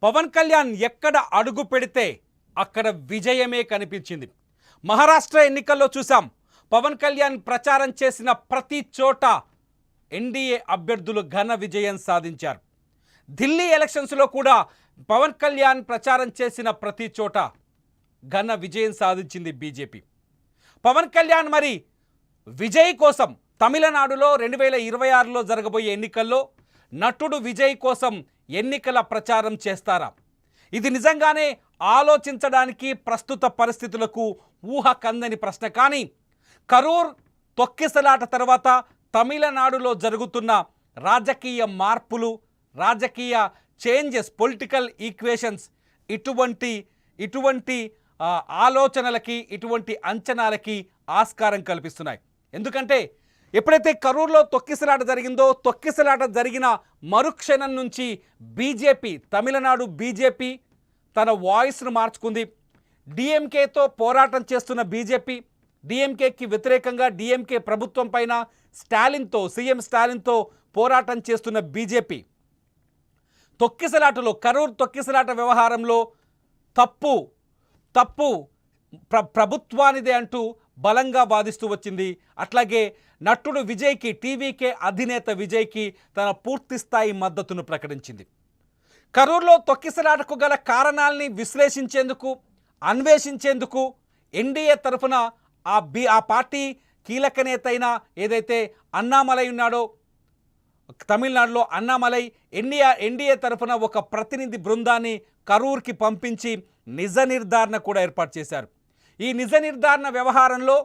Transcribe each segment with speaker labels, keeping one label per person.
Speaker 1: పవన్ కళ్యాణ్ ఎక్కడ అడుగు పెడితే అక్కడ విజయమే కనిపించింది. మహారాష్ట్ర ఎన్నికల్లో చూసాం. పవన్ కళ్యాణ్ ప్రచారం చేసిన ప్రతి చోట ఎన్డీఏ అభ్యర్థులు ఘన విజయం సాధించారు. ఢిల్లీ ఎలక్షన్స్లో కూడా పవన్ కళ్యాణ్ ప్రచారం చేసిన ప్రతి చోట ఘన విజయం సాధించింది బీజేపీ. పవన్ కళ్యాణ్ మరి విజయ్ కోసం తమిళనాడులో 2026లో జరగబోయే ఎన్నికల్లో నటుడు విజయ్ కోసం ఎన్నికల ప్రచారం చేస్తారా? ఇది నిజంగానే ఆలోచించడానికి ప్రస్తుత పరిస్థితులకు ఊహ కందని ప్రశ్న. కానీ కరూర్ తొక్కిసలాట తర్వాత తమిళనాడులో జరుగుతున్న రాజకీయ మార్పులు, రాజకీయ చేంజెస్, పొలిటికల్ ఈక్వేషన్స్ ఇటువంటి ఆలోచనలకి, ఇటువంటి అంచనాలకి ఆస్కారం కల్పిస్తున్నాయి. ఎందుకంటే ఎప్పుడైతే కరూర్లో తొక్కిసలాట జరిగిందో, తొక్కిసలాట జరిగిన మరుక్షణం నుంచి బీజేపీ, తమిళనాడు బీజేపీ తన వాయిస్ను మార్చుకుంది. డిఎంకేతో పోరాటం చేస్తున్న బీజేపీ, డిఎంకేకి వ్యతిరేకంగా డిఎంకే ప్రభుత్వం పైన సీఎం స్టాలిన్తో పోరాటం చేస్తున్న బీజేపీ తొక్కిసలాటలో, కరూర్ తొక్కిసలాట వ్యవహారంలో తప్పు ప్రభుత్వానిదే అంటూ బలంగా వాదిస్తూ వచ్చింది. అట్లాగే నటుడు విజయ్కి, టీవీకే అధినేత విజయ్కి తన పూర్తి స్థాయి మద్దతును ప్రకటించింది. కరూర్లో తొక్కిసలాటకు గల కారణాలని విశ్లేషించేందుకు, అన్వేషించేందుకు ఎన్డీఏ తరఫున ఆ పార్టీ కీలక నేత అయిన ఏదైతే అన్నామలై ఉన్నాడో, తమిళనాడులో అన్నామలై, ఎన్డీఏ తరఫున ఒక ప్రతినిధి బృందాన్ని కరూర్కి పంపించి నిజ నిర్ధారణ కూడా ఏర్పాటు చేశారు. ఈ నిజ నిర్ధారణ వ్యవహారంలో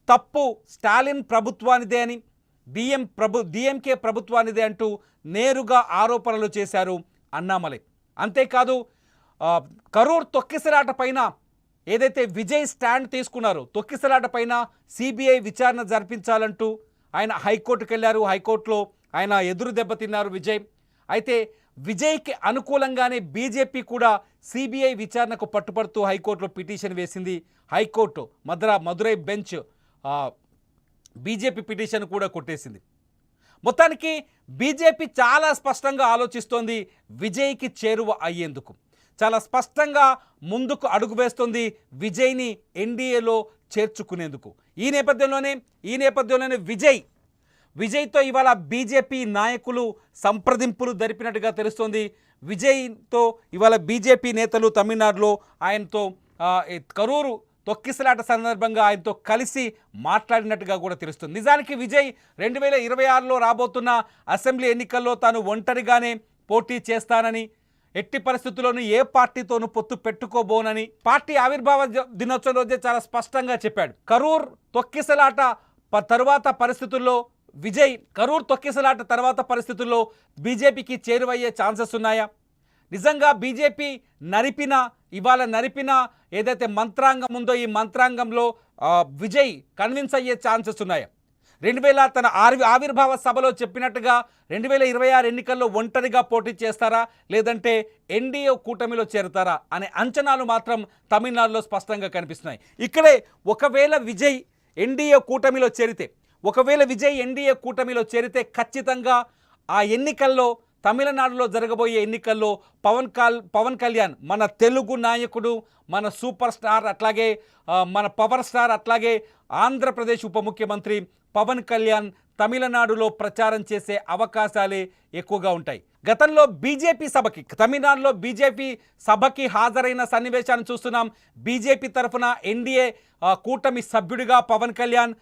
Speaker 1: తప్పు స్టాలిన్ ప్రభుత్వానిదే అని, డిఎంకే ప్రభుత్వానిదే అంటూ నేరుగా ఆరోపణలు చేశారు అన్నామలై. అంతేకాదు కరూర్ తొక్కిసలాట పైన ఏదైతే విజయ్ స్టాండ్ తీసుకున్నారో, తొక్కిసలాట పైన సిబిఐ విచారణ జరిపించాలంటూ ఆయన హైకోర్టుకు వెళ్ళారు. హైకోర్టులో ఆయన ఎదురు దెబ్బతిన్నారు విజయ్. అయితే విజయ్కి అనుకూలంగానే బీజేపీ కూడా సిబిఐ విచారణకు పట్టుపడుతూ హైకోర్టులో పిటిషన్ వేసింది. High court Madurai bench BJP petition కూడా కొట్టేసింది. మొత్తానికి బీజేపీ చాలా స్పష్టంగా ఆలోచిస్తోంది విజయ్కి చేరువ అయ్యేందుకు. చాలా స్పష్టంగా ముందుకు అడుగు వేస్తుంది విజయ్ని ఎన్డీఏలో చేర్చుకునేందుకు. ఈ నేపథ్యంలోనే విజయ్తో ఇవాళ బీజేపీ నాయకులు సంప్రదింపులు జరిపినట్టుగా తెలుస్తోంది. విజయ్తో ఇవాళ బీజేపీ నేతలు తమిళనాడులో ఆయనతో కరూరు తొక్కిసలాట సందర్భంగా ఆయనతో కలిసి మాట్లాడినట్టుగా కూడా తెలుస్తుంది. నిజానికి విజయ్ 2026లో రాబోతున్న అసెంబ్లీ ఎన్నికల్లో తాను ఒంటరిగానే పోటీ చేస్తానని, ఎట్టి పరిస్థితుల్లోనూ ఏ పార్టీతోనూ పొత్తు పెట్టుకోబోనని పార్టీ ఆవిర్భావ దినోత్సవం రోజే చాలా స్పష్టంగా చెప్పాడు. కరూర్ తొక్కిసలాట తర్వాత పరిస్థితుల్లో బీజేపీకి చేరువయ్యే ఛాన్సెస్ ఉన్నాయా? నిజంగా బీజేపీ ఇవాళ నరిపిన ఏదైతే మంత్రాంగం ఉందో, ఈ మంత్రాంగంలో విజయ్ కన్విన్స్ అయ్యే ఛాన్సెస్ ఉన్నాయా? 2000 తన ఆవిర్భావ సభలో చెప్పినట్టుగా 2026 ఎన్నికల్లో ఒంటరిగా పోటీ చేస్తారా, లేదంటే ఎన్డీఏ కూటమిలో చేరతారా అనే అంచనాలు మాత్రం తమిళనాడులో స్పష్టంగా కనిపిస్తున్నాయి. ఇక్కడే ఒకవేళ విజయ్ ఎన్డీఏ కూటమిలో చేరితే ఖచ్చితంగా ఆ ఎన్నికల్లో, తమిళనాడులో జరగబోయే ఎన్నికల్లో పవన్ కళ్యాణ్, మన తెలుగు నాయకుడు, మన సూపర్ స్టార్, అట్లాగే మన పవర్ స్టార్, అట్లాగే ఆంధ్రప్రదేశ్ ఉప ముఖ్యమంత్రి పవన్ కళ్యాణ్ తమిళనాడులో ప్రచారం చేసే అవకాశాలే ఎక్కువగా ఉంటాయి. గతంలో తమిళనాడులో బీజేపీ సభకి హాజరైన సన్నివేశాన్ని చూస్తున్నాం. బీజేపీ తరఫున ఎన్డీఏ కూటమి సభ్యుడిగా పవన్ కళ్యాణ్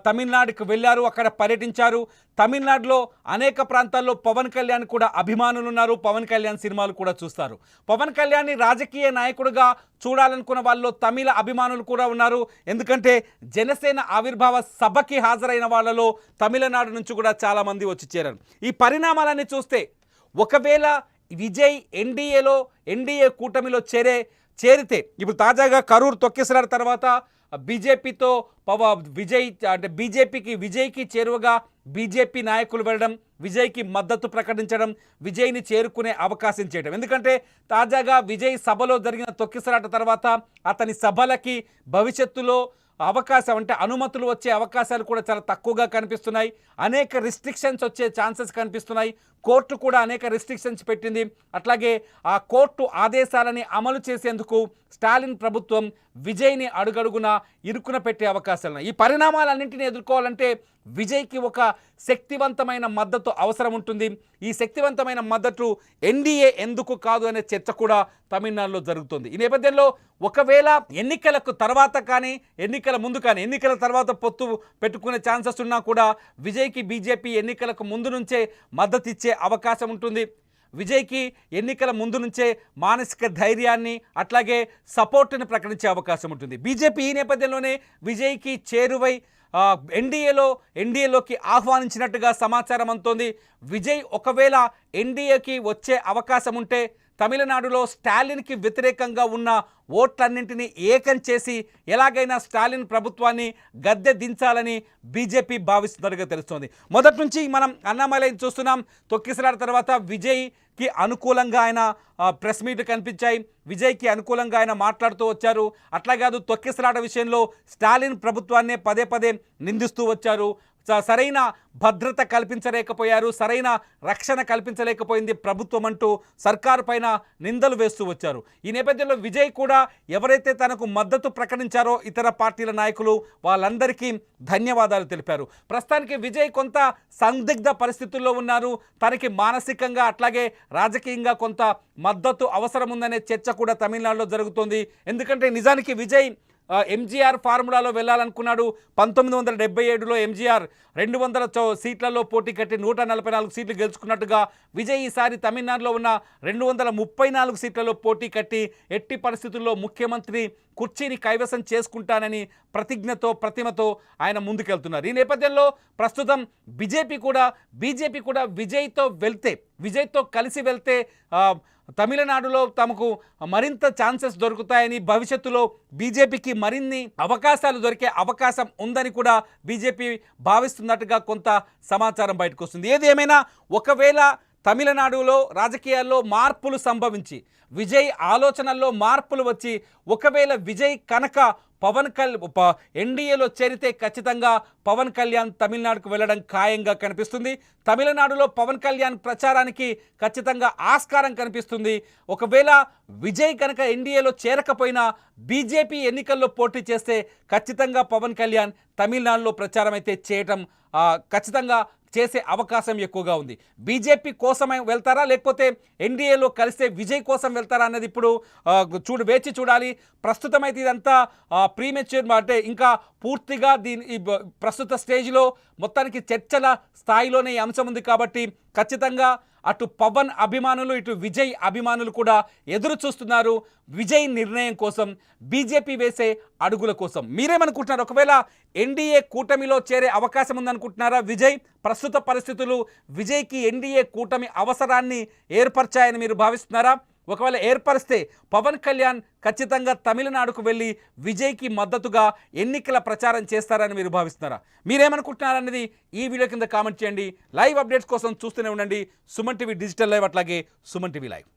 Speaker 1: తమిళనాడుకు వెళ్ళారు, అక్కడ పర్యటించారు. తమిళనాడులో అనేక ప్రాంతాల్లో పవన్ కళ్యాణ్ కూడా అభిమానులు ఉన్నారు. పవన్ కళ్యాణ్ సినిమాలు కూడా చూస్తారు. పవన్ కళ్యాణ్ని రాజకీయ నాయకుడిగా చూడాలనుకున్న వాళ్ళలో తమిళ అభిమానులు కూడా ఉన్నారు. ఎందుకంటే జనసేన ఆవిర్భావ సభకి హాజరైన వాళ్ళలో తమిళనాడు నుంచి కూడా చాలామంది వచ్చి చేరారు. ఈ పరిణామాలన్నీ చూస్తే ఒకవేళ విజయ్ ఎన్డీఏ కూటమిలో చేరితే, ఇప్పుడు తాజాగా కరూర్ తొక్కిసలాట తర్వాత విజయ్కి చేరువగా బీజేపీ నాయకులు వెళ్ళడం, విజయ్కి మద్దతు ప్రకటించడం, విజయ్ని చేరుకునే అవకాశం చేయడం. ఎందుకంటే తాజాగా విజయ్ సభలో జరిగిన తొక్కిసలాట తర్వాత అతని సభలకి భవిష్యత్తులో అవకాశం అంటే అనుమతులు వచ్చే అవకాశాలు కూడా చాలా తక్కువగా కనిపిస్తున్నాయి. అనేక రిస్ట్రిక్షన్స్ వచ్చే ఛాన్సెస్ కనిపిస్తున్నాయి. కోర్టు కూడా అనేక రిస్ట్రిక్షన్స్ పెట్టింది. అట్లాగే ఆ కోర్టు ఆదేశాలని అమలు చేసేందుకు స్టాలిన్ ప్రభుత్వం విజయ్ని అడుగడుగున ఇరుకున పెట్టే అవకాశాలు ఉన్నాయి. ఈ పరిణామాలన్నింటినీ ఎదుర్కోవాలంటే విజయ్కి ఒక శక్తివంతమైన మద్దతు అవసరం ఉంటుంది. ఈ శక్తివంతమైన మద్దతు ఎన్డీఏ ఎందుకు కాదు అనే చర్చ కూడా తమిళనాడులో జరుగుతుంది. ఈ నేపథ్యంలో ఒకవేళ ఎన్నికలకు తర్వాత కానీ ఎన్నికల ముందు కానీ ఎన్నికల తర్వాత పొత్తు పెట్టుకునే ఛాన్సెస్ ఉన్నా కూడా విజయ్కి బీజేపీ ఎన్నికలకు ముందు నుంచే మద్దతు ఇచ్చే అవకాశం ఉంటుంది. విజయ్కి ఎన్నికల ముందు నుంచే మానసిక ధైర్యాన్ని అట్లాగే సపోర్ట్ని ప్రకటించే అవకాశం ఉంటుంది. బీజేపీ ఈ నేపథ్యంలోనే విజయ్కి చేరువై ఎన్డీఏలోకి ఆహ్వానించినట్టుగా సమాచారం అందుతోంది. విజయ్ ఒకవేళ ఎన్డీఏకి వచ్చే అవకాశం ఉంటే తమిళనాడులో స్టాలిన్కి వ్యతిరేకంగా ఉన్న ఓట్లన్నింటినీ ఏకం చేసి ఎలాగైనా స్టాలిన్ ప్రభుత్వాన్ని గద్దె దించాలని బీజేపీ భావిస్తున్నట్టుగా తెలుస్తోంది. మొదటి నుంచి మనం అన్నామలై చూస్తున్నాం. తొక్కిసలాట తర్వాత విజయ్కి అనుకూలంగా ఆయన ప్రెస్ మీట్ కనిపించాయి. విజయ్కి అనుకూలంగా ఆయన మాట్లాడుతూ వచ్చారు. అట్లా కాదు, తొక్కిసలాట విషయంలో స్టాలిన్ ప్రభుత్వాన్నే పదే పదే నిందిస్తూ వచ్చారు. సరైన భద్రత కల్పించలేకపోయారు, సరైన రక్షణ కల్పించలేకపోయింది ప్రభుత్వం అంటూ సర్కారు పైన నిందలు వేస్తూ వచ్చారు. ఈ నేపథ్యంలో విజయ్ కూడా ఎవరైతే తనకు మద్దతు ప్రకటించారో ఇతర పార్టీల నాయకులు వాళ్ళందరికీ ధన్యవాదాలు తెలిపారు. ప్రస్తుతానికి విజయ్ కొంత సందిగ్ధ పరిస్థితుల్లో ఉన్నారు. తనకి మానసికంగా అట్లాగే రాజకీయంగా కొంత మద్దతు అవసరం ఉందనే చర్చ కూడా తమిళనాడులో జరుగుతోంది. ఎందుకంటే నిజానికి విజయ్ ఎంజీఆర్ ఫార్ములాలో వెళ్ళాలనుకున్నాడు. 1977లో ఎంజీఆర్ 200 సీట్లలో పోటీ కట్టి 144 సీట్లు గెలుచుకున్నట్టుగా విజయ్ ఈసారి తమిళనాడులో ఉన్న 234 సీట్లలో పోటీ కట్టి ఎట్టి పరిస్థితుల్లో ముఖ్యమంత్రి కుర్చీని కైవసం చేసుకుంటానని ప్రతిమతో ఆయన ముందుకెళ్తున్నారు. ఈ నేపథ్యంలో ప్రస్తుతం బీజేపీ కూడా విజయ్తో కలిసి వెళ్తే తమిళనాడులో తమకు మరింత ఛాన్సెస్ దొరుకుతాయని, భవిష్యత్తులో బీజేపీకి మరిన్ని అవకాశాలు దొరికే అవకాశం ఉందని కూడా బీజేపీ భావిస్తున్నట్టుగా కొంత సమాచారం బయటకు వస్తుంది. ఏది ఏమైనా ఒకవేళ తమిళనాడులో రాజకీయాల్లో మార్పులు సంభవించి విజయ్ ఆలోచనల్లో మార్పులు వచ్చి ఒకవేళ విజయ్ కనుక ఎన్డీఏలో చేరితే ఖచ్చితంగా పవన్ కళ్యాణ్ తమిళనాడుకు వెళ్ళడం ఖాయంగా కనిపిస్తుంది. తమిళనాడులో పవన్ కళ్యాణ్ ప్రచారానికి ఖచ్చితంగా ఆస్కారం కనిపిస్తుంది. ఒకవేళ విజయ్ కనుక ఎన్డీఏలో చేరకపోయినా బీజేపీ ఎన్నికల్లో పోటీ చేస్తే ఖచ్చితంగా పవన్ కళ్యాణ్ తమిళనాడులో ప్రచారం అయితే చేయటం ఖచ్చితంగా చేసే అవకాశం ఎక్కువగా ఉంది. బీజేపీ కోసమే వెళ్తారా లేకపోతే ఎన్డీఏలో కలిస్తే విజయ్ కోసం వెళ్తారా అన్నది ఇప్పుడు వేచి చూడాలి. ప్రస్తుతం అయితే ఇదంతా ప్రీమెచ్యూర్ అంటే ఇంకా పూర్తిగా ఈ ప్రస్తుత స్టేజ్లో మొత్తానికి చర్చల స్థాయిలోనే ఈ అంశం ఉంది కాబట్టి ఖచ్చితంగా అటు పవన్ అభిమానులు ఇటు విజయ్ అభిమానులు కూడా ఎదురు చూస్తున్నారు విజయ్ నిర్ణయం కోసం, బీజేపీ వేసే అడుగుల కోసం. మీరేమనుకుంటున్నారు? ఒకవేళ ఎన్డీఏ కూటమిలో చేరే అవకాశం ఉందనుకుంటున్నారా విజయ్? ప్రస్తుత పరిస్థితులు విజయ్కి ఎన్డీఏ కూటమి అవసరాన్ని ఏర్పరిచాయని మీరు భావిస్తున్నారా? ఒకవేళ ఏర్పరిస్తే పవన్ కళ్యాణ్ ఖచ్చితంగా తమిళనాడుకు వెళ్ళి విజయ్కి మద్దతుగా ఎన్నికల ప్రచారం చేస్తారని మీరు భావిస్తున్నారా? మీరేమనుకుంటున్నారనేది ఈ వీడియో కింద కామెంట్ చేయండి. లైవ్ అప్డేట్స్ కోసం చూస్తూనే ఉండండి సుమన్ టీవీ డిజిటల్ లైవ్, అట్లాగే సుమన్ టీవీ లైవ్.